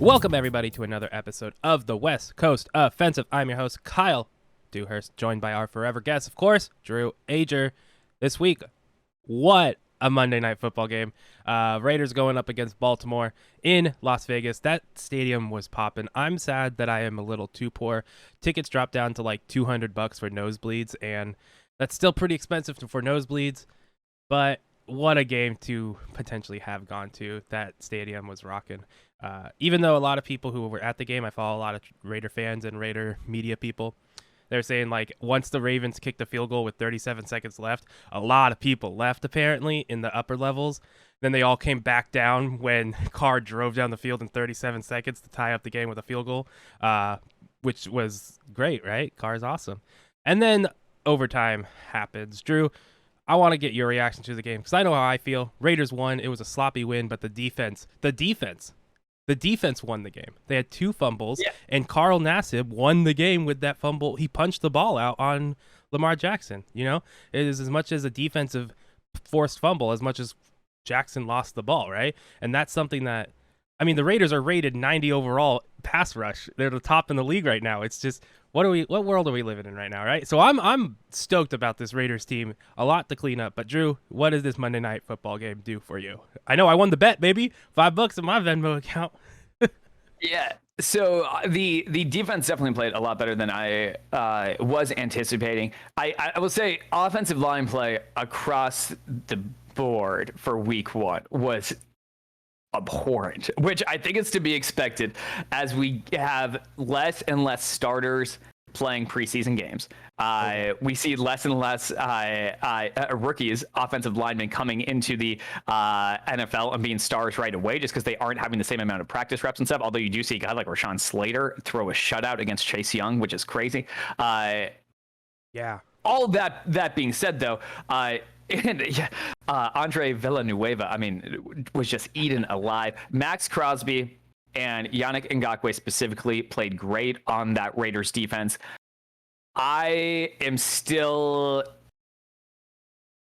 Welcome, everybody, to another episode of the West Coast Offensive. I'm your host, Kyle Dewhurst, joined by our forever guest, of course, Drew Ager. This week, what a Monday Night Football game. Raiders going up against Baltimore in Las Vegas. That stadium was popping. I'm sad that I am a little too poor. Tickets dropped down to like $200 for nosebleeds, and that's still pretty expensive for nosebleeds, but what a game to potentially have gone to. That stadium was rocking. Even though a lot of people who were at the game, I follow a lot of Raider fans and Raider media people, they're saying like once the Ravens kicked the field goal with 37 seconds left, a lot of people left apparently in the upper levels. Then they all came back down when Carr drove down the field in 37 seconds to tie up the game with a field goal, which was great, right? Carr's awesome. And then overtime happens. Drew, I want to get your reaction to the game because I know how I feel. Raiders won. It was a sloppy win, but the defense won the game. They had two fumbles, and Carl Nassib won the game with that fumble. He punched the ball out on Lamar Jackson. You know, it is as much as a defensive forced fumble as much as Jackson lost the ball, right? And that's something that, I mean, the Raiders are rated 90 overall pass rush. They're the top in the league right now. It's just, what world are we living in right now, right? So I'm stoked about this Raiders team. A lot to clean up. But Drew, what does this Monday Night Football game do for you? I know I won the bet, baby. $5 in my Venmo account. Yeah. So the defense definitely played a lot better than I was anticipating. I will say offensive line play across the board for week one was abhorrent, which I think is to be expected as we have less and less starters playing preseason games. We see less and less rookies, offensive linemen coming into the NFL and being stars right away just because they aren't having the same amount of practice reps and stuff. Although you do see a guy like Rashawn Slater throw a shutout against Chase Young, which is crazy. Yeah. All that being said, though, Andre Villanueva, I mean, was just eaten alive. Max Crosby and Yannick Ngakoue specifically played great on that Raiders defense. I am still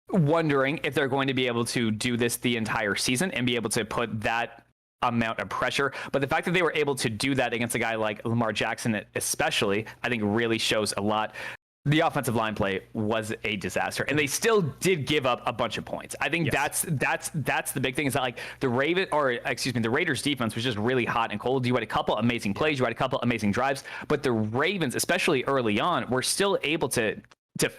wondering if they're going to be able to do this the entire season and be able to put that amount of pressure. But the fact that they were able to do that against a guy like Lamar Jackson especially, I think really shows a lot. The offensive line play was a disaster, and they still did give up a bunch of points. I think that's the big thing is that like the Raiders defense was just really hot and cold. You had a couple amazing plays, you had a couple amazing drives, but the Ravens, especially early on, were still able to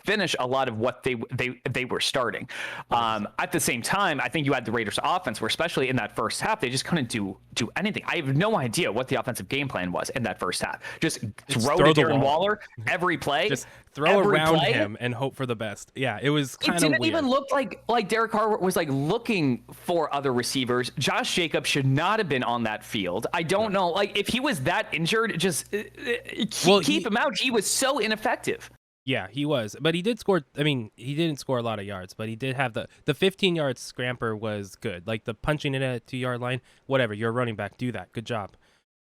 finish a lot of what they were starting. At the same time, I think you had the Raiders offense where, especially in that first half, they just couldn't do anything. I have no idea what the offensive game plan was in that first half. Just throw to Darren Waller every play. Just throw around him and hope for the best. Yeah, it was kind of weird. It didn't even look like Derek Carr was like looking for other receivers. Josh Jacobs should not have been on that field. I don't know. Like if he was that injured, just keep him out. He was so ineffective. Yeah, he was. But he did score. I mean, he didn't score a lot of yards, but he did have the 15-yard scramper was good. Like the punching it at 2-yard line, whatever. You're a running back. Do that. Good job.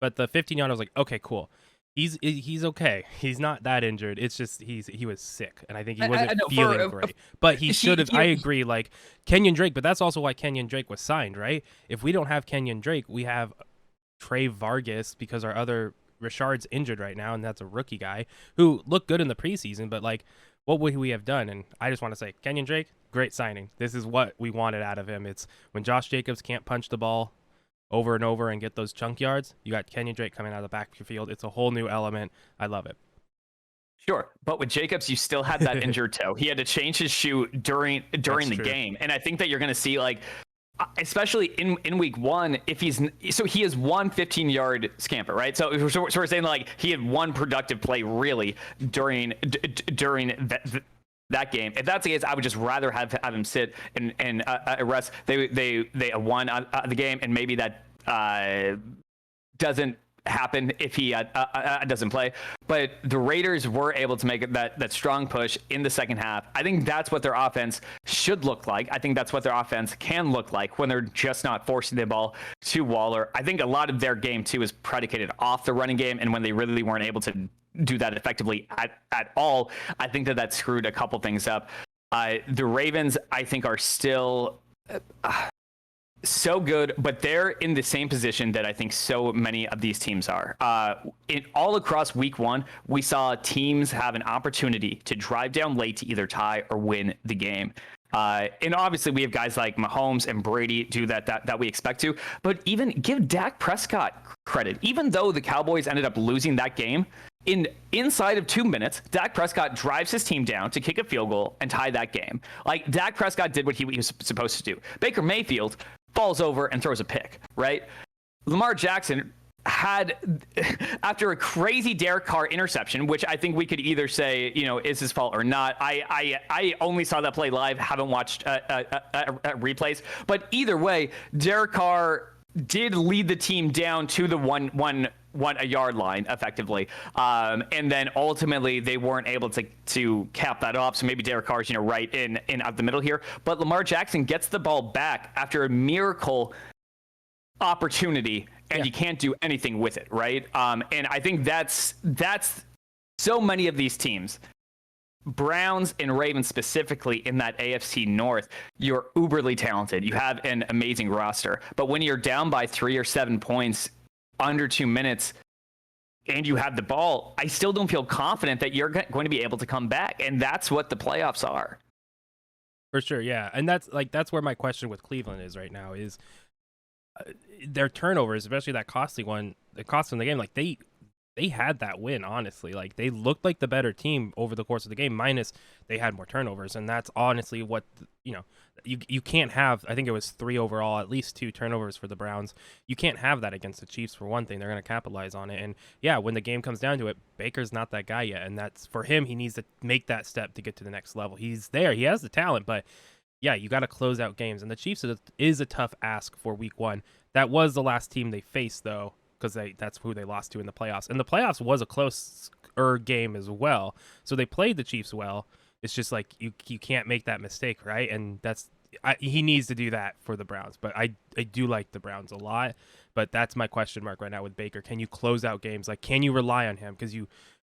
But the 15-yard, I was like, okay, cool. He's okay. He's not that injured. It's just he was sick, and I think he wasn't feeling great. But he should have. I agree. Like Kenyon Drake, but that's also why Kenyon Drake was signed, right? If we don't have Kenyon Drake, we have Trey Vargas because our other Richard's injured right now, and that's a rookie guy who looked good in the preseason, but like, what would we have done? And I just want to say, Kenyon Drake, great signing. This is what we wanted out of him. It's when Josh Jacobs can't punch the ball over and over and get those chunk yards, you got Kenyon Drake coming out of the back of your field. It's a whole new element. I love it. Sure, but with Jacobs, you still had that injured toe. He had to change his shoe during the game, and I think that you're going to see like, especially in week one, if he has one 15-yard scamper, right? So we're saying like he had one productive play really during that game. If that's the case, I would just rather have him sit and rest. They won the game, and maybe that doesn't happen if he doesn't play. But the Raiders were able to make that strong push in the second half. I think that's what their offense should look like. I think that's what their offense can look like when they're just not forcing the ball to Waller. I think a lot of their game too is predicated off the running game, and when they really weren't able to do that effectively at all, I think that screwed a couple things up. The Ravens, I think, are still so good, but they're in the same position that I think so many of these teams are. All across week one, we saw teams have an opportunity to drive down late to either tie or win the game. And obviously, we have guys like Mahomes and Brady do that we expect to. But even give Dak Prescott credit. Even though the Cowboys ended up losing that game, inside of 2 minutes, Dak Prescott drives his team down to kick a field goal and tie that game. Like, Dak Prescott did what he was supposed to do. Baker Mayfield falls over and throws a pick, right? Lamar Jackson had, after a crazy Derek Carr interception, which I think we could either say, is his fault or not. I only saw that play live, haven't watched replays. But either way, Derek Carr did lead the team down to the one a yard line effectively, and then ultimately they weren't able to cap that off. So maybe Derek Carr's right in up the middle here, but Lamar Jackson gets the ball back after a miracle opportunity, and you can't do anything with it, right? And I think that's so many of these teams, Browns and Ravens specifically in that AFC North, you're uberly talented. You have an amazing roster, but when you're down by 3 or 7 points under 2 minutes and you have the ball, I still don't feel confident that you're going to be able to come back. And that's what the playoffs are. For sure. Yeah. And that's where my question with Cleveland is right now is their turnovers, especially that costly one that cost them the game. Like they had that win, honestly. Like they looked like the better team over the course of the game, minus they had more turnovers. And that's honestly what, you can't have, I think it was 3 overall, at least 2 turnovers for the Browns. You can't have that against the Chiefs for one thing. They're going to capitalize on it. And yeah, when the game comes down to it, Baker's not that guy yet. And that's for him. He needs to make that step to get to the next level. He's there. He has the talent, but yeah, you got to close out games. And the Chiefs is a tough ask for week 1. That was the last team they faced though, because that's who they lost to in the playoffs. And the playoffs was a closer game as well. So they played the Chiefs well. It's just like you can't make that mistake, right? And he needs to do that for the Browns. But I do like the Browns a lot. But that's my question mark right now with Baker. Can you close out games? Like, can you rely on him? Because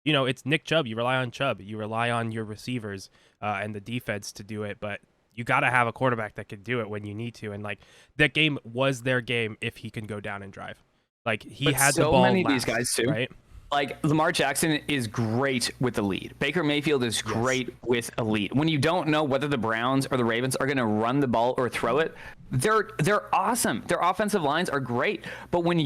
it's Nick Chubb. You rely on Chubb. You rely on your receivers and the defense to do it. But you got to have a quarterback that can do it when you need to. And like that game was their game if he can go down and drive. Like he had the ball. So many last, of these guys too, right? Like Lamar Jackson is great with the lead. Baker Mayfield is great with a lead. When you don't know whether the Browns or the Ravens are going to run the ball or throw it, they're awesome. Their offensive lines are great. But when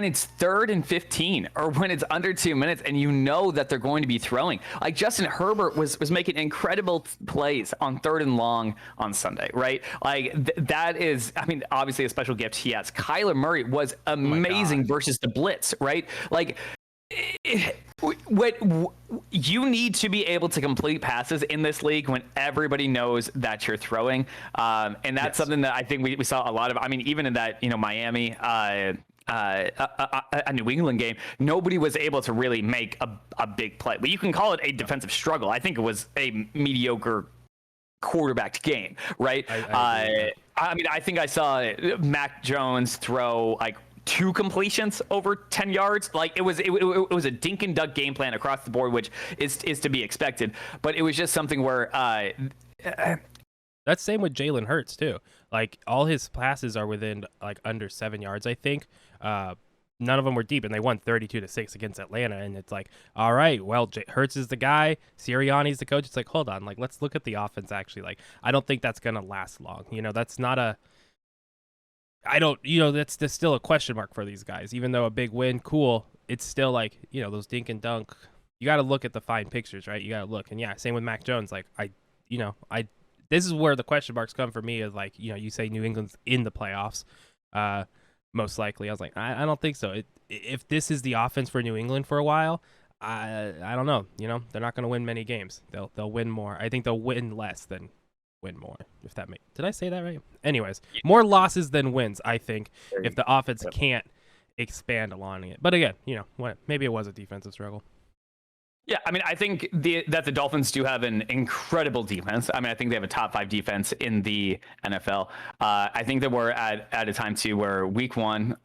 it's 3rd and 15 or when it's under 2 minutes and you know that they're going to be throwing, like Justin Herbert was making incredible plays on 3rd and long on Sunday, right? Like that is, I mean, obviously a special gift he has. Kyler Murray was amazing versus the blitz, right? Like what you need to be able to complete passes in this league when everybody knows that you're throwing. And that's something that I think we saw a lot of. I mean, even in that, Miami, a New England game, nobody was able to really make a big play. But you can call it a defensive struggle. I think it was a mediocre quarterbacked game, right? I mean, I think I saw Mac Jones throw like 2 completions over 10 yards. Like it was a dink and duck game plan across the board, which is to be expected. But it was just something where that's same with Jalen Hurts too. Like all his passes are within like under 7 yards, I think. None of them were deep, and they won 32-6 against Atlanta. And it's like, all right, well, Hurts is the guy, Sirianni's the coach. It's like, hold on, like let's look at the offense. Actually, like I don't think that's gonna last long. That's not a. I don't. That's still a question mark for these guys. Even though a big win, cool. It's still like those dink and dunk. You got to look at the fine pictures, right? You got to look, and yeah, same with Mac Jones. Like This is where the question marks come for me. Is like you say New England's in the playoffs. Most likely. I was like, I don't think so. If this is the offense for New England for a while, I don't know. They're not going to win many games. They'll win more. I think they'll win less than win more. If that did I say that right? Anyways, more losses than wins. I think if the offense can't expand along it. But again, maybe it was a defensive struggle. Yeah, I mean, I think that the Dolphins do have an incredible defense. I mean, I think they have a top 5 defense in the NFL. I think that we're at a time too where week 1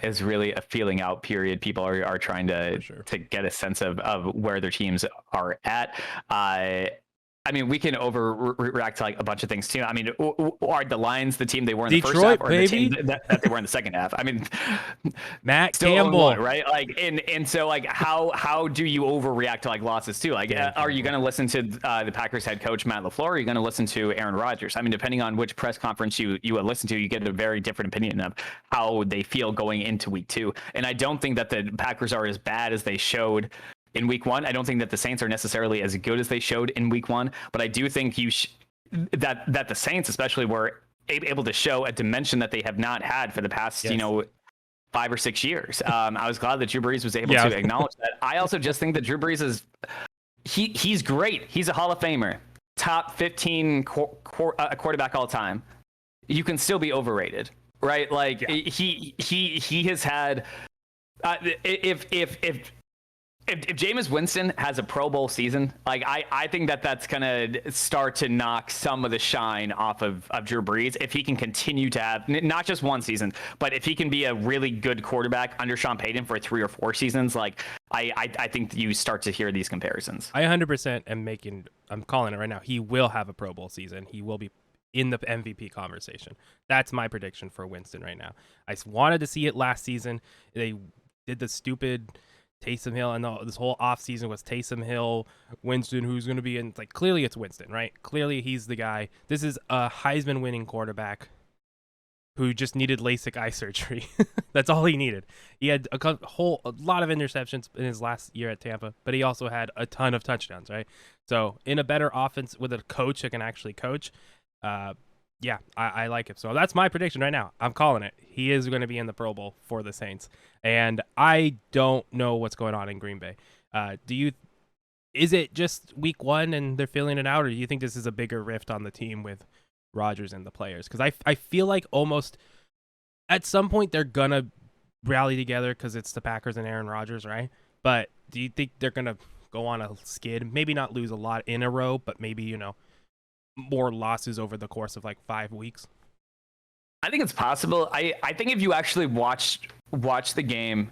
is really a feeling out period. People are trying to get a sense of where their teams are at. I I mean, we can overreact to like a bunch of things too. I mean, are the Lions the team they were in the first Detroit, half, or baby. the team that they were in the second half? I mean, Matt still Campbell, 0-1, right? Like, and so like, how do you overreact to like losses too? Like, are you going to listen to the Packers head coach Matt LaFleur? Or are you going to listen to Aaron Rodgers? I mean, depending on which press conference you listen to, you get a very different opinion of how they feel going into week 2. And I don't think that the Packers are as bad as they showed in week 1. I don't think that the Saints are necessarily as good as they showed in week 1, but I do think that the Saints especially were able to show a dimension that they have not had for the past, 5 or 6 years. I was glad that Drew Brees was able to acknowledge that. I also just think that Drew Brees he's great. He's a Hall of Famer, top 15 quarterback all time. You can still be overrated, right? Like he has had if Jameis Winston has a Pro Bowl season, like I think that's gonna start to knock some of the shine off of Drew Brees if he can continue to have not just one season, but if he can be a really good quarterback under Sean Payton for 3 or 4 seasons. Like I think you start to hear these comparisons. I 100% I'm calling it right now. He will have a Pro Bowl season. He will be in the MVP conversation. That's my prediction for Winston right now. I wanted to see it last season. They did the stupid Taysom Hill, and this whole offseason was Taysom Hill, Winston, who's going to be in. Like, clearly it's Winston, right? Clearly he's the guy. This is a Heisman winning quarterback who just needed LASIK eye surgery. That's all he needed. He had a lot of interceptions in his last year at Tampa, but he also had a ton of touchdowns, right? So in a better offense with a coach that can actually coach, I like it. So that's my prediction right now. I'm calling it. He is going to be in the Pro Bowl for the Saints. And I don't know what's going on in Green Bay. Is it just week 1 and they're feeling it out, or do you think this is a bigger rift on the team with Rodgers and the players? Because I feel like almost at some point they're going to rally together because it's the Packers and Aaron Rodgers, right? But do you think they're going to go on a skid? Maybe not lose a lot in a row, but maybe, more losses over the course of like 5 weeks? I think it's possible. I think if you actually watch the game,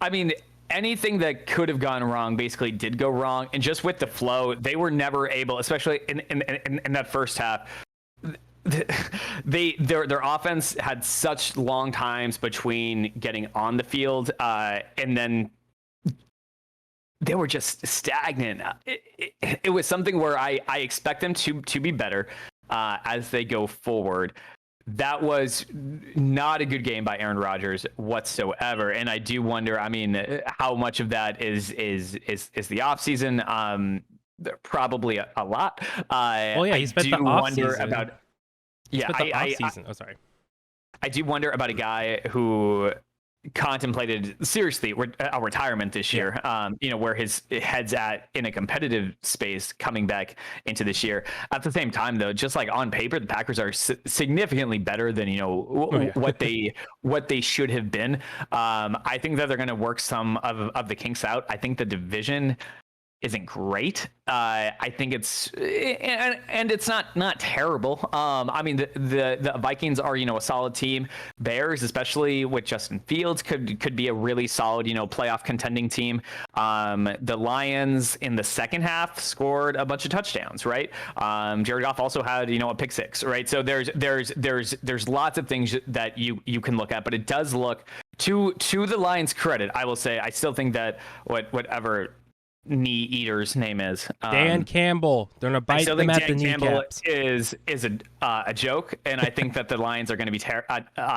I mean, anything that could have gone wrong basically did go wrong. And just with the flow, they were never able, especially in that first half, their offense had such long times between getting on the field and then they were just stagnant. It was something where I expect them to be better as they go forward. That was not a good game by Aaron Rodgers whatsoever, and I do wonder. I mean, how much of that is the offseason? Probably a lot. He spent the offseason. I do wonder about a guy who contemplated seriously a retirement this year, where his head's at in a competitive space coming back into this year. At the same time, though, just like on paper, the Packers are significantly better than what they should have been. I think that they're going to work some of the kinks out. I think the division isn't great. I think it's and it's not terrible. I mean, the Vikings are a solid team. Bears, especially with Justin Fields, could be a really solid playoff contending team. The Lions in the second half scored a bunch of touchdowns, right? Jared Goff also had a pick 6, right? So there's lots of things that you can look at, but it does look to the Lions' credit. I will say I still think that whatever knee eater's name is Dan Campbell. They're gonna bite them at the kneecaps. Is a joke, and I think that the Lions are going to be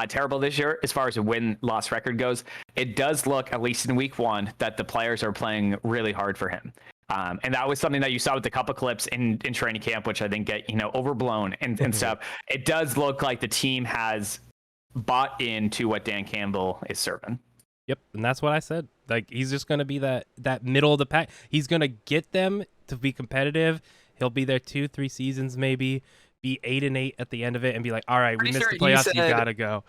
terrible this year as far as a win-loss record goes. It does look, at least in week 1, that the players are playing really hard for him, and that was something that you saw with a couple clips in training camp, which I think get overblown and stuff. It does look like the team has bought into what Dan Campbell is serving. Yep, and that's what I said. Like, he's just going to be that middle of the pack. He's going to get them to be competitive. He'll be there 2-3 seasons maybe, be 8-8 at the end of it, and be like, all right, we missed the playoffs, you got to go.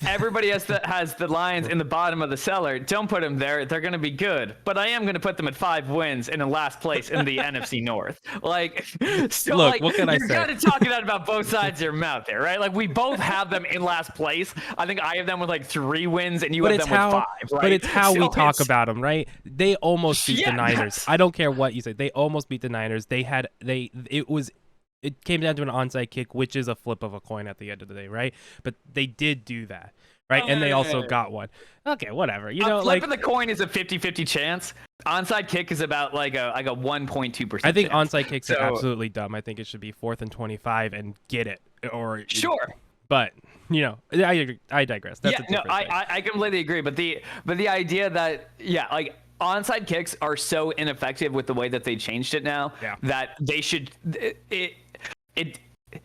Everybody has the Lions in the bottom of the cellar. Don't put them there. They're going to be good. But I am going to put them at 5 wins and in last place in the NFC North. Like, so Look, like, what can I you're say? kind of talking out about both sides of your mouth there, right? Like, we both have them in last place. I think I have them with like 3 wins and you have them with 5. Right? But it's how So we talk about them, right? They almost beat the Niners. Yes. I don't care what you say. They almost beat the Niners. It came down to an onside kick, which is a flip of a coin at the end of the day, right? But they did do that, right? And they also got one. Okay, whatever. You know, flipping the coin is a 50-50 chance. Onside kick is about like a 1.2%. I think chance. onside kicks are absolutely dumb. I think it should be 4th and 25 and get it. Or sure. But you know, I digress. That's a different thing. I completely agree. But the idea that like onside kicks are so ineffective with the way that they changed it now that they should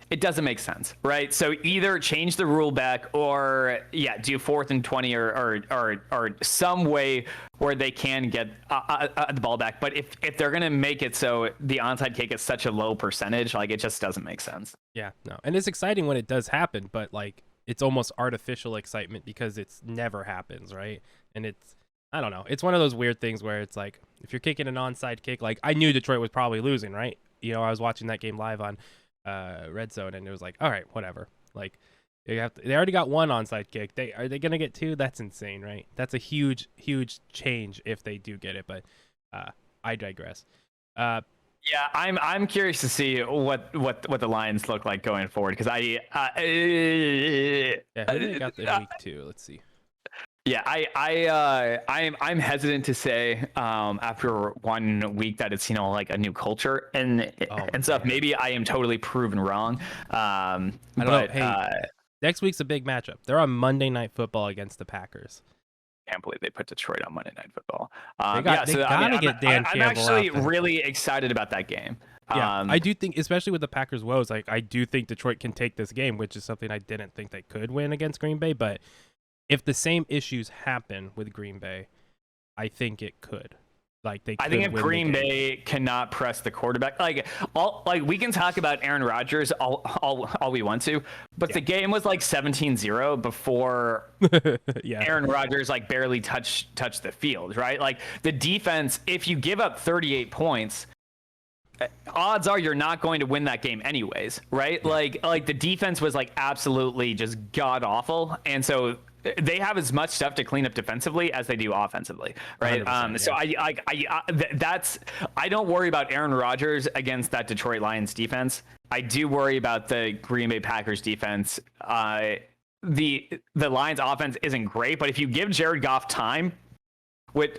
it doesn't make sense, right? So either change the rule back or do 4th and 20 or some way where they can get the ball back. But if they're gonna make it so the onside kick is such a low percentage, like it just doesn't make sense. Yeah, no, and it's exciting when it does happen, but like it's almost artificial excitement because it's never happens, right? And I don't know. It's one of those weird things where it's like if you're kicking an onside kick, like I knew Detroit was probably losing, right? You know, I was watching that game live on Red Zone, and it was like, all right, whatever. Like they already got 1 onside kick. Are they gonna get 2? That's insane, right? That's a huge change if they do get it. But I digress. Yeah, I'm curious to see what the Lions look like going forward because who they got this week 2? Let's see. Yeah, I'm hesitant to say after 1 week that it's like a new culture and stuff. Man. Maybe I am totally proven wrong. I don't know. Hey, next week's a big matchup. They're on Monday Night Football against the Packers. Can't believe they put Detroit on Monday Night Football. They gotta get Dan Campbell. I'm actually really excited about that game. Yeah, I do think, especially with the Packers' woes, like I do think Detroit can take this game, which is something I didn't think they could win against Green Bay. But if the same issues happen with Green Bay, I think it could. Like I think if Green Bay cannot press the quarterback, we can talk about Aaron Rodgers all we want to, but the game was like 17-0 before Aaron Rodgers like barely touched the field, right? Like the defense, if you give up 38 points, odds are you're not going to win that game anyways, right? Like the defense was like absolutely just god awful, and so they have as much stuff to clean up defensively as they do offensively, right? So I don't worry about Aaron Rodgers against that Detroit Lions defense. I do worry about the Green Bay Packers defense. The Lions offense isn't great, but if you give Jared Goff time, with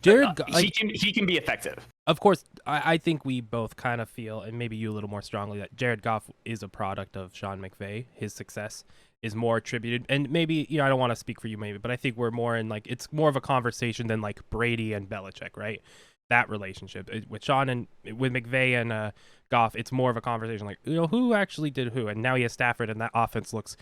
he can be effective. Of course, I think we both kind of feel, and maybe you a little more strongly, that Jared Goff is a product of Sean McVay. His success is more attributed, and maybe, I don't want to speak for you maybe, but I think we're more in like, it's more of a conversation than like Brady and Belichick, right? That relationship with Sean and with McVay and Goff, it's more of a conversation like, who actually did who? And now he has Stafford, and that offense looks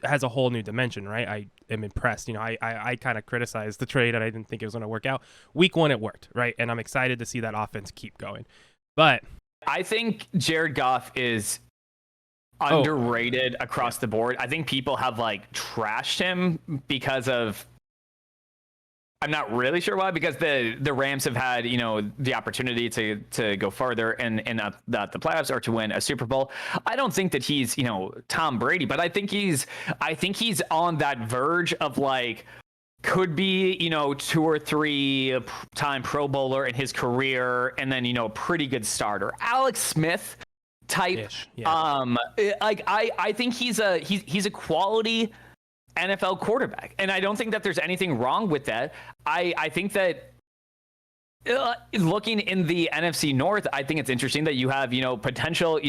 has a whole new dimension, right? I am impressed. I kind of criticized the trade and I didn't think it was going to work out. Week 1, it worked, right? And I'm excited to see that offense keep going. But I think Jared Goff is underrated across the board. I think people have like trashed him because of, I'm not really sure why, because the Rams have had, the opportunity to go further in the playoffs or to win a Super Bowl. I don't think that he's, Tom Brady, but I think he's on that verge of like, could be, 2 or 3 time Pro Bowler in his career, and then, a pretty good starter. Alex Smith type. Yeah. I think he's a quality NFL quarterback, and I don't think that there's anything wrong with that. I think that looking in the NFC North, I think it's interesting that you have potential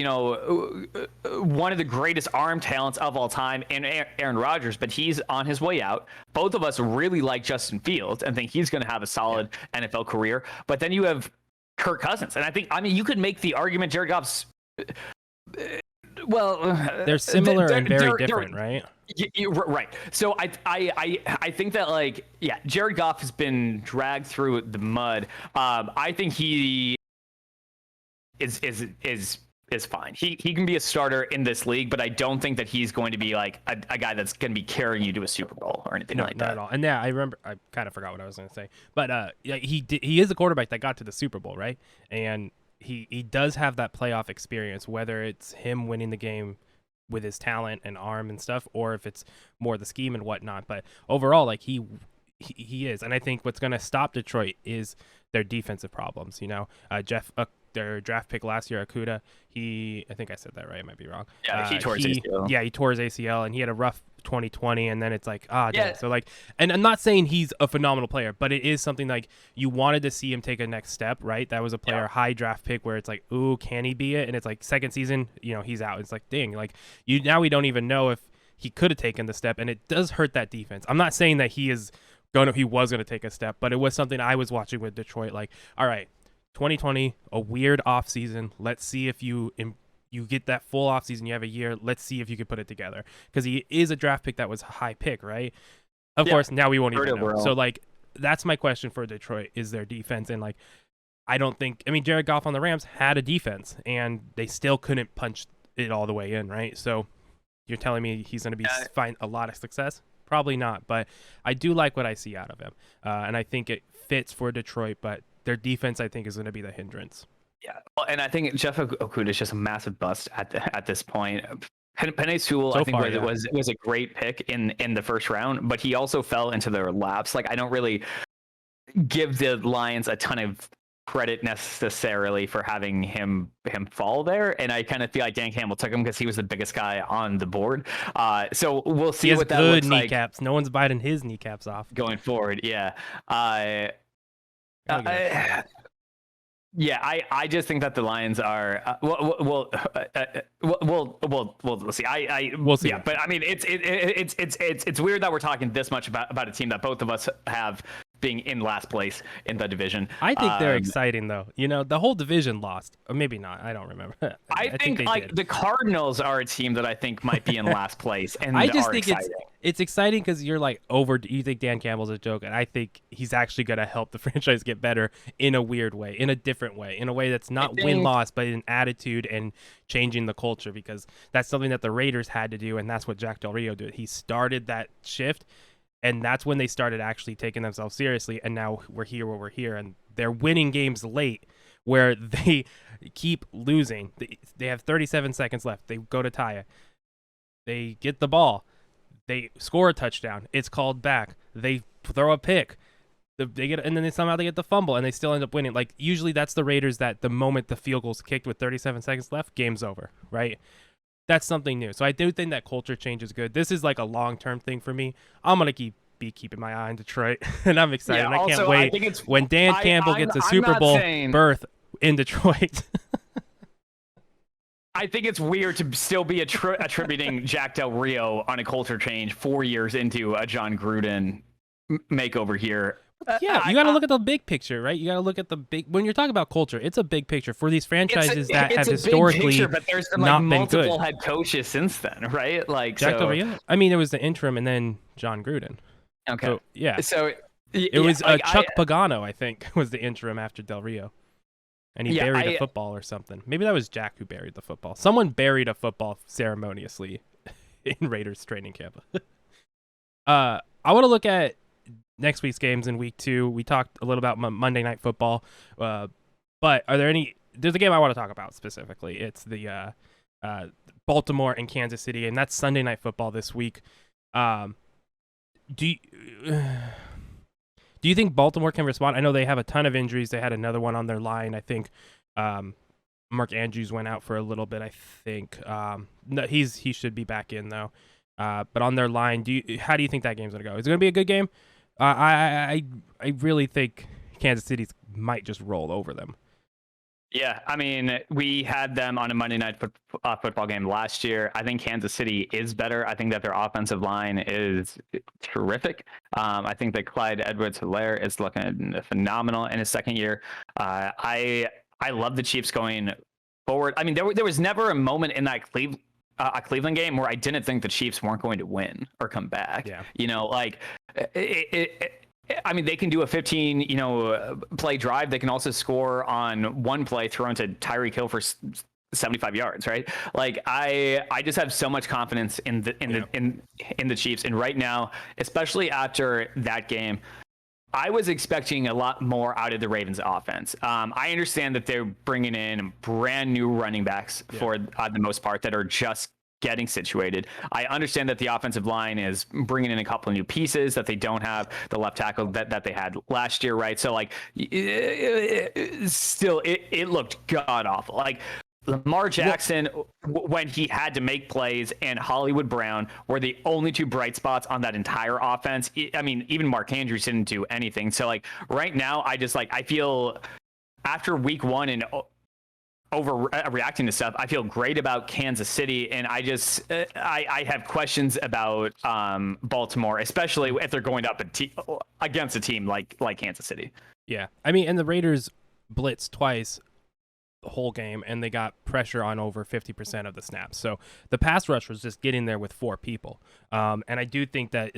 one of the greatest arm talents of all time in Aaron Rodgers, but he's on his way out. Both of us really like Justin Fields and think he's going to have a solid NFL career. But then you have Kirk Cousins, and you could make the argument Jared Goff's they're similar and very different, right? Right. So I think that Jared Goff has been dragged through the mud. I think he is is fine. He can be a starter in this league, but I don't think that he's going to be like a guy that's going to be carrying you to a Super Bowl or anything like not that. at all. And yeah, I remember. I kind of forgot what I was going to say, but yeah, he is a quarterback that got to the Super Bowl, right? And he does have that playoff experience, whether it's him winning the game with his talent and arm and stuff, or if it's more the scheme and whatnot. But overall, like he is, and I think what's going to stop Detroit is their defensive problems. You know, their draft pick last year, Okuda, I think I said that right. I might be wrong. Yeah, he tore his ACL. Yeah, he tore his ACL, and he had a rough 2020, and then it's like, damn. Yeah. So like, and I'm not saying he's a phenomenal player, but it is something like you wanted to see him take a next step, right? That was a player high draft pick where it's like, ooh, can he be it? And it's like second season, he's out. It's like, dang, like now we don't even know if he could have taken the step, and it does hurt that defense. I'm not saying that he was gonna take a step, but it was something I was watching with Detroit. Like, all right, 2020, a weird offseason. Let's see if you get that full offseason. You have a year. Let's see if you can put it together, because he is a draft pick that was a high pick, right? Of course, now we won't even know. So like, that's my question for Detroit, is their defense. And like, Jared Goff on the Rams had a defense, and they still couldn't punch it all the way in, right? So you're telling me he's going to find a lot of success? Probably not, but I do like what I see out of him, and I think it fits for Detroit. But their defense, I think, is going to be the hindrance. Yeah, well, and I think Jeff Okuda is just a massive bust at this point. Penei Sewell, I think, was a great pick in the first round, but he also fell into their laps. Like, I don't really give the Lions a ton of credit necessarily for having him fall there, and I kind of feel like Dan Campbell took him because he was the biggest guy on the board. So we'll see what that looks like. Kneecaps. No one's biting his kneecaps off going forward. Yeah. Yeah, I just think that the Lions are we'll see. We'll see. Yeah, but I mean, it's weird that we're talking this much about a team that both of us have being in last place in the division. I think they're exciting, though. The whole division lost, or maybe not. I don't remember. I think like the Cardinals are a team that I think might be in last place, and I just think it's exciting because you're like you think Dan Campbell's a joke, and I think he's actually going to help the franchise get better in a weird way, in a different way, in a way that's not win-loss, but in attitude and changing the culture, because that's something that the Raiders had to do, and that's what Jack Del Rio did. He started that shift, and that's when they started actually taking themselves seriously, and now we're here where we're here, and they're winning games late where they keep losing. They have 37 seconds left. They go to tie it. They get the ball. They score a touchdown. It's called back. They throw a pick. They get, and then somehow they get the fumble, and they still end up winning. Like, usually that's the Raiders that the moment the field goal's kicked with 37 seconds left, game's over, right? That's something new. So I do think that culture change is good. This is like a long-term thing for me. I'm going to be keeping my eye on Detroit, and I'm excited. Yeah, I can't wait when Dan Campbell gets a Super Bowl berth in Detroit. I think it's weird to still be attributing Jack Del Rio on a culture change 4 years into a John Gruden makeover here. Yeah, you got to look at the big picture, right? You got to look at the big. When you're talking about culture, it's a big picture for these franchises that have historically picture, but there's been, not been multiple good. Head coaches since then, right? Like Jack Del Rio. I mean, there was the interim, and then John Gruden. Okay. So, yeah. So it was Chuck Pagano, I think, was the interim after Del Rio, and he buried a football or something. Maybe that was Jack who buried the football. Someone buried a football ceremoniously in Raiders training camp. I want to look at next week's games in week 2. We talked a little about Monday Night Football, but are there any? There's a game I want to talk about specifically. It's the Baltimore and Kansas City, and that's Sunday Night Football this week. Do you think Baltimore can respond? I know they have a ton of injuries. They had another one on their line. I think Mark Andrews went out for a little bit. I think no, he should be back in though. But on their line, how do you think that game's gonna go? Is it gonna be a good game? I really think Kansas City might just roll over them. Yeah, I mean, we had them on a Monday Night Football game last year. I think Kansas City is better. I think that their offensive line is terrific. I think that Clyde Edwards-Helaire is looking phenomenal in his second year. I love the Chiefs going forward. I mean, there was never a moment in that Cleveland game where I didn't think the Chiefs weren't going to win or come back. Yeah. I mean, they can do a 15, play drive. They can also score on one play thrown to Tyreek Hill for 75 yards, right? Like I just have so much confidence in the Chiefs, and right now, especially after that game, I was expecting a lot more out of the Ravens offense. I understand that they're bringing in brand new running backs for the most part that are just getting situated. I understand that the offensive line is bringing in a couple of new pieces, that they don't have the left tackle that they had last year, right? So like, still, it looked god awful. Like Lamar Jackson, when he had to make plays, and Hollywood Brown were the only two bright spots on that entire offense. I mean, even Mark Andrews didn't do anything. So like right now, I feel after week one and overreacting to stuff, I feel great about Kansas City, and I have questions about Baltimore, especially if they're going up against a team like Kansas City. Yeah, I mean, and the Raiders blitzed twice the whole game, and they got pressure on over 50% of the snaps. So the pass rush was just getting there with 4 people, and I do think that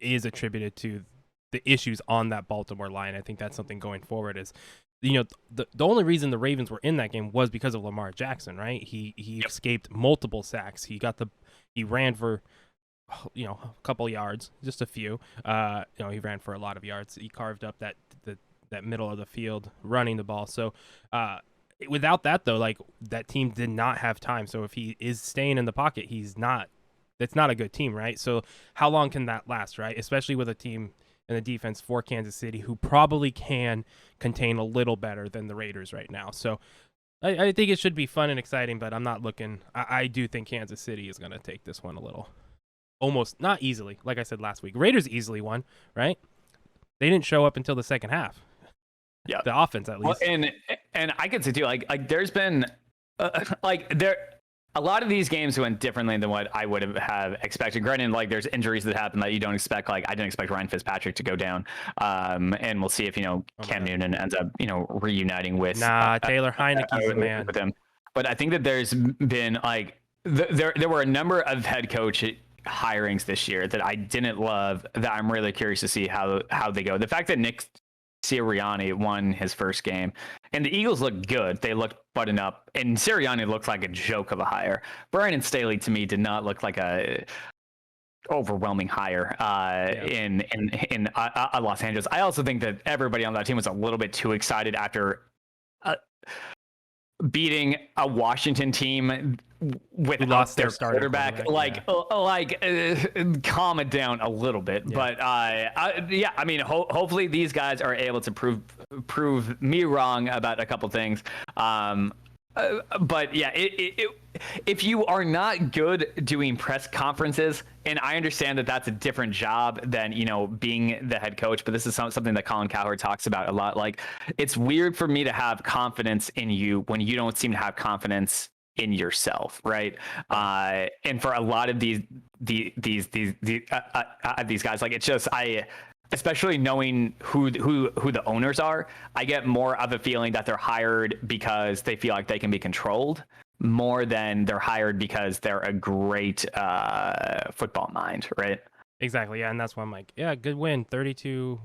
is attributed to the issues on that Baltimore line. I think that's something going forward is, the only reason the Ravens were in that game was because of Lamar Jackson, right? He escaped multiple sacks. He ran for a couple yards, just a few. He ran for a lot of yards. He carved up that middle of the field running the ball. So without that though, like that team did not have time. So if he is staying in the pocket, that's not a good team, right? So how long can that last, right? Especially with a team and the defense for Kansas City, who probably can contain a little better than the Raiders right now. So I think it should be fun and exciting, but I'm not looking. I do think Kansas City is going to take this one a little, almost not easily. Like I said last week, Raiders easily won, right? They didn't show up until the second half. Yeah, the offense at least. Well, and I could say too, like there's been a lot of these games went differently than what I would have expected. Granted, like there's injuries that happen that you don't expect. Like I didn't expect Ryan Fitzpatrick to go down. And we'll see if Cam Newton ends up reuniting with Taylor Heineke's the man with him. But I think that there's been like there were a number of head coach hirings this year that I didn't love, that I'm really curious to see how they go. The fact that Nick Sirianni won his first game, and the Eagles looked good. They looked buttoned up, and Sirianni looked like a joke of a hire. Brandon Staley to me did not look like a overwhelming hire in Los Angeles. I also think that everybody on that team was a little bit too excited after beating a Washington team with lost their quarterback. Calm it down a little bit. Yeah. But hopefully these guys are able to prove me wrong about a couple things. But yeah, if you are not good doing press conferences, and I understand that that's a different job than being the head coach, but this is something that Colin Cowherd talks about a lot. Like, it's weird for me to have confidence in you when you don't seem to have confidence in yourself, right? And for a lot of these guys, like, it's just especially knowing who the owners are, I get more of a feeling that they're hired because they feel like they can be controlled more than they're hired because they're a great football mind, right? Exactly, yeah, and that's why I'm like, yeah, good win, 32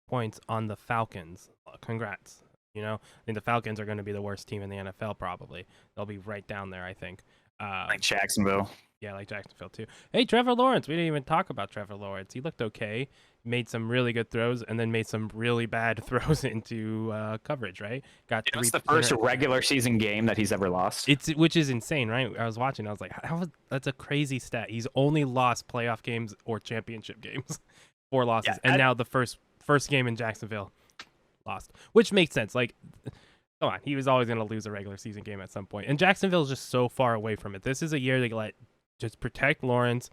points on the Falcons. Congrats. I think the Falcons are going to be the worst team in the NFL probably. They'll be right down there, I think. Like Jacksonville. Yeah, like Jacksonville too. Hey, Trevor Lawrence. We didn't even talk about Trevor Lawrence. He looked okay. Made some really good throws and then made some really bad throws into coverage, right? It's the first regular season game that he's ever lost. Which is insane, right? I was watching. I was like, that's a crazy stat. He's only lost playoff games or championship games. 4 losses. Yeah, and now the first game in Jacksonville lost, which makes sense. Like, come on, he was always going to lose a regular season game at some point. And Jacksonville is just so far away from it. This is a year to just protect Lawrence,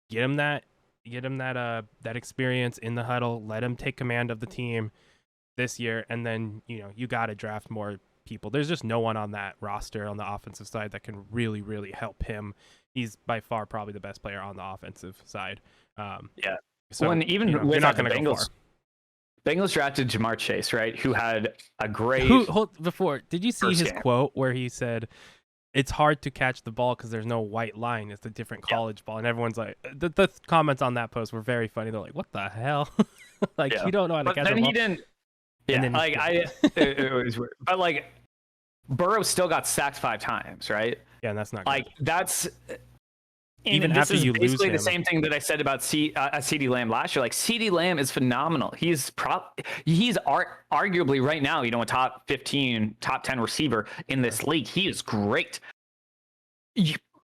get him that experience in the huddle, let him take command of the team this year, and then you got to draft more people. There's just no one on that roster on the offensive side that can really, really help him. He's by far probably the best player on the offensive side. Yeah. So when even you're not going to go far. Bengals drafted Jamar Chase, right? Who had a great. Did you see his quote where he said, "It's hard to catch the ball because there's no white line. It's a different college ball." And everyone's like, the comments on that post were very funny. They're like, "What the hell? You don't know how to catch the ball." He didn't. Yeah, it was weird. But Burrow still got sacked 5 times, right? Yeah, and that's not Like good. that's Even this after is you lose basically the him. same thing that I said about CeeDee Lamb last year. Like CeeDee Lamb is phenomenal. He's arguably right now, a top 15, top 10 receiver in this league. He is great.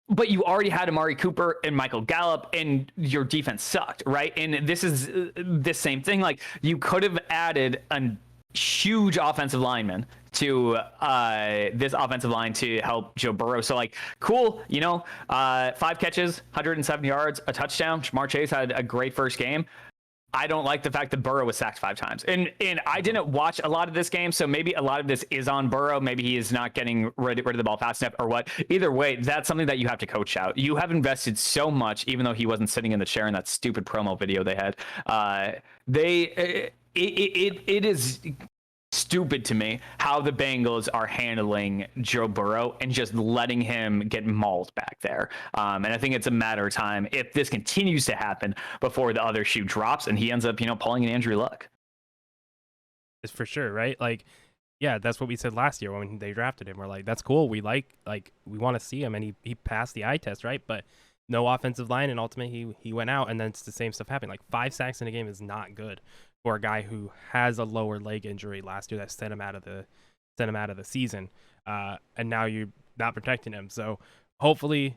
But you already had Amari Cooper and Michael Gallup, and your defense sucked, right? And this is the same thing. Like you could have added a huge offensive lineman to this offensive line to help Joe Burrow. So like, cool, 5 catches, 107 yards, a touchdown. Jamar Chase had a great first game. I don't like the fact that Burrow was sacked 5 times. And I didn't watch a lot of this game, so maybe a lot of this is on Burrow. Maybe he is not getting rid of the ball fast enough or what. Either way, that's something that you have to coach out. You have invested so much, even though he wasn't sitting in the chair in that stupid promo video they had. It is stupid to me how the Bengals are handling Joe Burrow and just letting him get mauled back there. And I think it's a matter of time if this continues to happen before the other shoe drops and he ends up, pulling an Andrew Luck. It's for sure, right? Like, yeah, that's what we said last year when they drafted him. We're like, that's cool. We we want to see him, and he passed the eye test, right? But no offensive line, and ultimately he went out, and then it's the same stuff happening. Like 5 sacks in a game is not good for a guy who has a lower leg injury last year that sent him out of the season, and now you're not protecting him. So hopefully,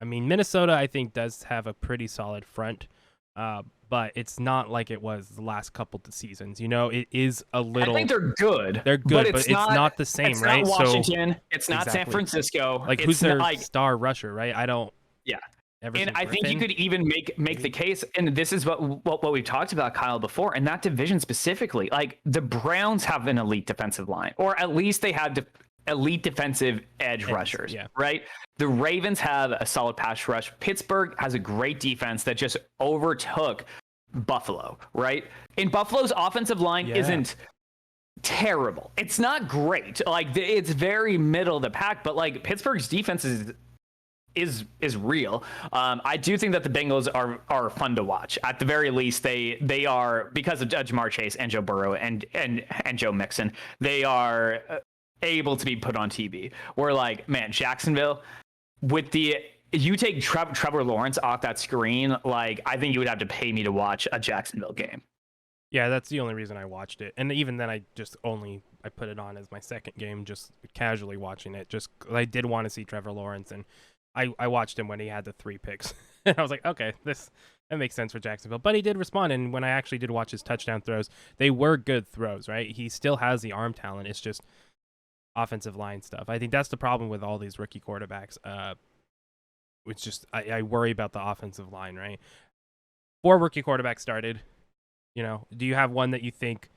Minnesota I think does have a pretty solid front, but it's not like it was the last couple of seasons. It is a little. I think they're good. They're good, but it's not the same, it's right? Not Washington. So, it's not exactly. San Francisco. Like who's their star rusher, right? I don't. Yeah. Everson And I think Griffin? you could even make the case, and this is what we've talked about, Kyle, before, and that division specifically. Like the Browns have an elite defensive line, or at least they have elite defensive edge rushers, right? The Ravens have a solid pass rush. Pittsburgh has a great defense that just overtook Buffalo, right? And Buffalo's offensive line isn't terrible. It's not great. Like it's very middle of the pack, but like Pittsburgh's defense is real. I do think that the Bengals are fun to watch. At the very least, they are, because of Jamar Chase and Joe Burrow and Joe Mixon, they are able to be put on TV. Where like, man, Jacksonville, you take Trevor Lawrence off that screen, like I think you would have to pay me to watch a Jacksonville game. Yeah, that's the only reason I watched it. And even then I put it on as my second game, just casually watching it. Just I did want to see Trevor Lawrence, and I watched him when he had the 3 picks. And I was like, okay, that makes sense for Jacksonville. But he did respond, and when I actually did watch his touchdown throws, they were good throws, right? He still has the arm talent. It's just offensive line stuff. I think that's the problem with all these rookie quarterbacks. Which just I worry about the offensive line, right? 4 rookie quarterbacks started. Do you have one that you think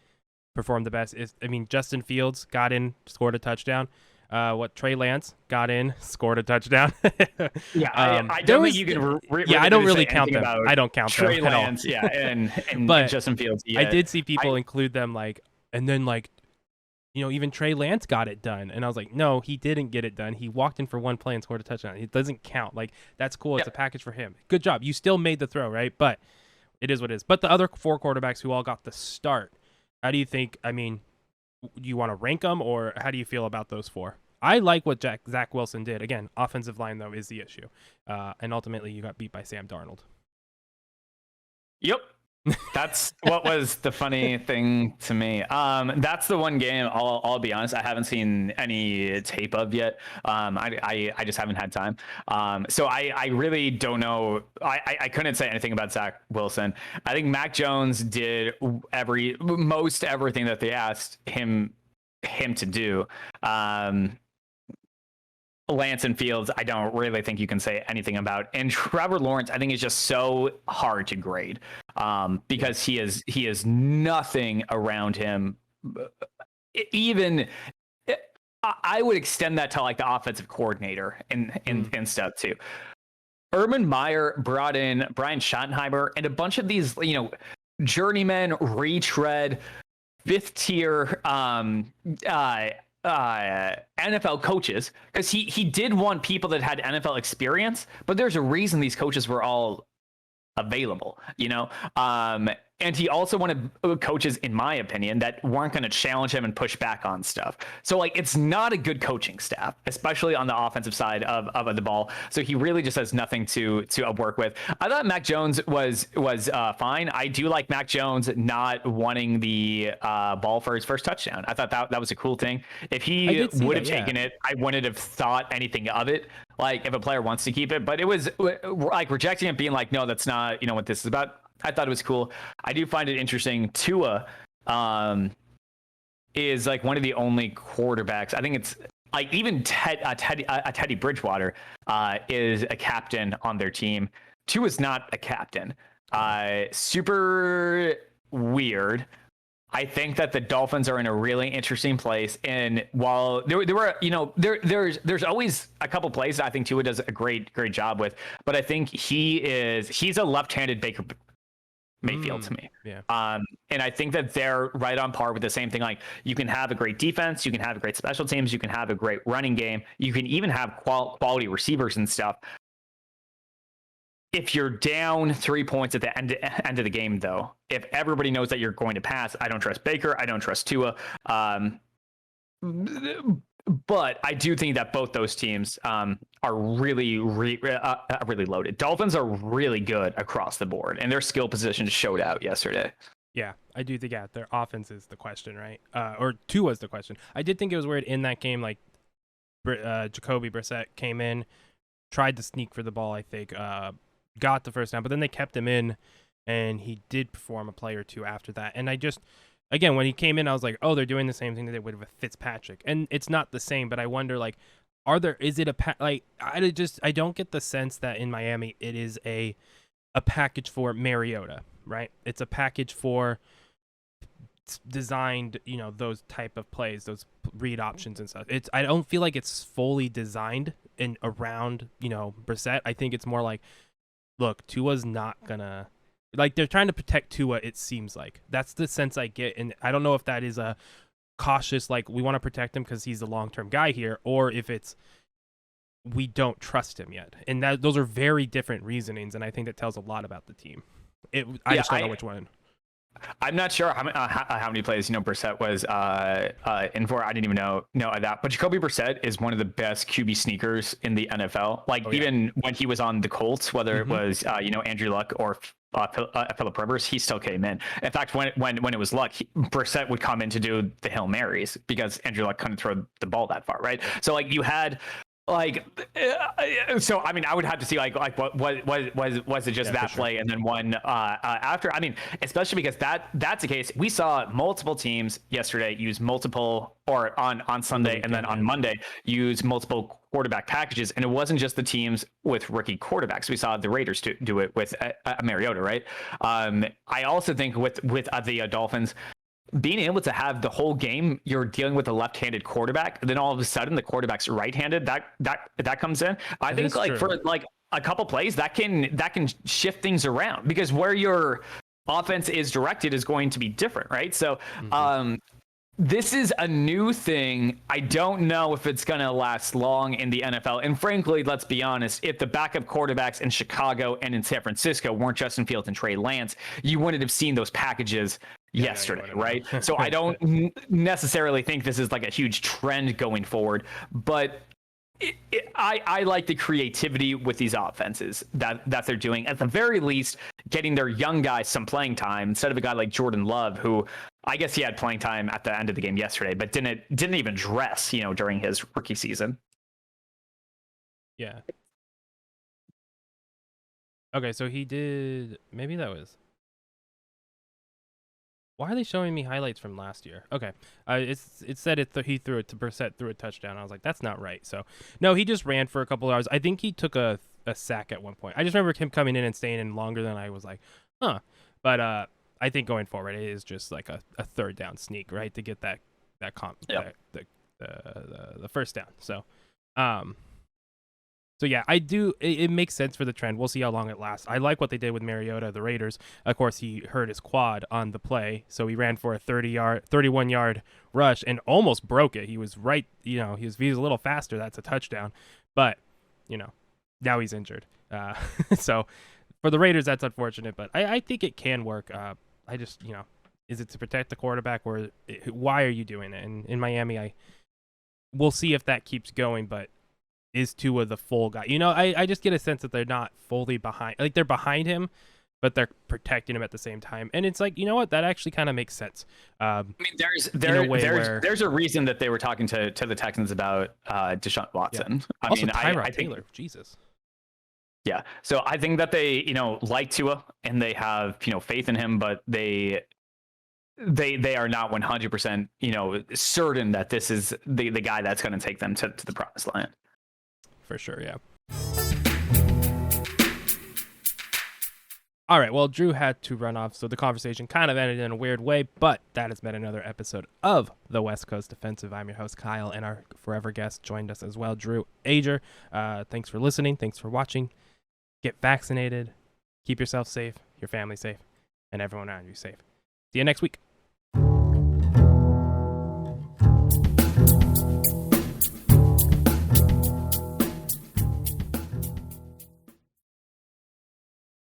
performed the best? Justin Fields got in, scored a touchdown. Trey Lance got in, scored a touchdown. I don't think you can. I don't really count them. I don't count Trey them Lance, at all. and but Justin Fields. Yeah. I did see people include them, and then even Trey Lance got it done, and I was like, no, he didn't get it done. He walked in for 1 play and scored a touchdown. It doesn't count. Like that's cool. It's a package for him. Good job. You still made the throw, right? But it is what it is. But the other 4 quarterbacks who all got the start, how do you think? Do you want to rank them, or how do you feel about those 4? I like what Zach Wilson did. Again, offensive line, though, is the issue. And ultimately, you got beat by Sam Darnold. Yep. That's what was the funny thing to me. That's the one game, I'll be honest, I haven't seen any tape of yet. I just haven't had time. So I really don't know. I couldn't say anything about Zach Wilson. I think Mac Jones did most everything that they asked him to do. Lance and Fields, I don't really think you can say anything about. And Trevor Lawrence, I think, is just so hard to grade because he is nothing around him. Even I would extend that to like the offensive coordinator and stuff too. Urban Meyer brought in Brian Schottenheimer and a bunch of these, journeyman retread 5th tier NFL coaches, because he did want people that had NFL experience, but there's a reason these coaches were all available, and he also wanted coaches, in my opinion, that weren't going to challenge him and push back on stuff. So like, it's not a good coaching staff, especially on the offensive side of the ball. So he really just has nothing to work with. I thought Mac Jones was fine. I do like Mac Jones not wanting the ball for his first touchdown. I thought that was a cool thing. If he would have taken it, I wouldn't have thought anything of it. Like, if a player wants to keep it, but it was like rejecting it, being like, no, that's not what this is about. I thought it was cool. I do find it interesting. Tua is like one of the only quarterbacks. I think it's like even Teddy Bridgewater is a captain on their team. Tua is not a captain. Super weird. I think that the Dolphins are in a really interesting place, and while there were, there's always a couple plays I think Tua does a great job with, but I think he's a left-handed Baker Mayfield to me. Yeah. And I think that they're right on par with the same thing. Like, you can have a great defense, you can have a great special teams, you can have a great running game, you can even have quality receivers and stuff. If you're down 3 points at the end of the game, though, if everybody knows that you're going to pass, I don't trust Baker, I don't trust Tua. But I do think that both those teams are really loaded. Dolphins are really good across the board, and their skill position showed out yesterday. Yeah, I do think their offense is the question, right? Or Tua's the question. I did think it was weird in that game, like Jacoby Brissett came in, tried to sneak for the ball, I think, got the first down, but then they kept him in, and he did perform a play or two after that. And I just... Again, when he came in, I was like, oh, they're doing the same thing that they would with Fitzpatrick. And it's not the same, but I wonder, like, I don't get the sense that in Miami it is a package for Mariota, right? It's a package for designed, those type of plays, those read options and stuff. I don't feel like it's fully designed in around, Brissett. I think it's more like, look, Tua's not gonna... Like, they're trying to protect Tua, it seems like. That's the sense I get, and I don't know if that is a cautious, like, we want to protect him because he's a long-term guy here, or if it's we don't trust him yet. And those are very different reasonings, and I think that tells a lot about the team. I just don't know which one. I'm not sure how many plays Brissett was in for. I didn't even know that. But Jacoby Brissett is one of the best QB sneakers in the NFL. Like, even when he was on the Colts, whether it was Andrew Luck or Phillip Rivers, he still came in. In fact, when it was Luck, Brissett would come in to do the Hail Marys because Andrew Luck couldn't throw the ball that far, right? So like, you had I would have to see like what was it just that play and then one after. I mean, especially because that's the case. We saw multiple teams yesterday use multiple, or on Sunday and then on Monday use multiple quarterback packages, and it wasn't just the teams with rookie quarterbacks. We saw the Raiders do it with Mariota, right? I also think with the Dolphins, being able to have the whole game, you're dealing with a left-handed quarterback, and then all of a sudden the quarterback's right-handed. That comes in. I think like for like a couple plays that can shift things around, because where your offense is directed is going to be different, right? So this is a new thing. I don't know if it's going to last long in the NFL. And frankly, let's be honest, if the backup quarterbacks in Chicago and in San Francisco weren't Justin Fields and Trey Lance, you wouldn't have seen those packages yesterday, right? So I don't necessarily think this is like a huge trend going forward, but I like the creativity with these offenses that they're doing. At the very least, getting their young guys some playing time instead of a guy like Jordan Love, who I guess he had playing time at the end of the game yesterday, but didn't even dress, during his rookie season. Yeah. Okay, so he did. Maybe that was. Why are they showing me highlights from last year? Okay, it said he threw it to Brissett, threw a touchdown. I was like, that's not right. So no, he just ran for a couple of hours. I think he took a sack at one point. I just remember him coming in and staying in longer than I was like, huh. But I think going forward, it is just like a third down sneak, right, to get the first down. So So yeah, I do. It makes sense for the trend. We'll see how long it lasts. I like what they did with Mariota, the Raiders. Of course, he hurt his quad on the play, so he ran for a 31-yard rush and almost broke it. He was right. He was a little faster. That's a touchdown. But now he's injured. So for the Raiders, that's unfortunate, but I think it can work. I just, is it to protect the quarterback, or why are you doing it? And in Miami, we'll see if that keeps going, but is Tua the full guy? I just get a sense that they're not fully behind. Like, they're behind him, but they're protecting him at the same time. And it's like, you know what? That actually kind of makes sense. I mean, there's a reason that they were talking to the Texans about Deshaun Watson. Yeah. Also, Tyrod Taylor. Jesus. Yeah. So I think that they, like Tua and they have, faith in him, but they are not 100%, certain that this is the guy that's going to take them to the promised land. For sure, yeah. All right, well, Drew had to run off, so the conversation kind of ended in a weird way, but that has been another episode of the West Coast Defensive. I'm your host, Kyle, and our forever guest joined us as well, Drew Ager. Thanks for listening. Thanks for watching. Get vaccinated. Keep yourself safe, your family safe, and everyone around you safe. See you next week.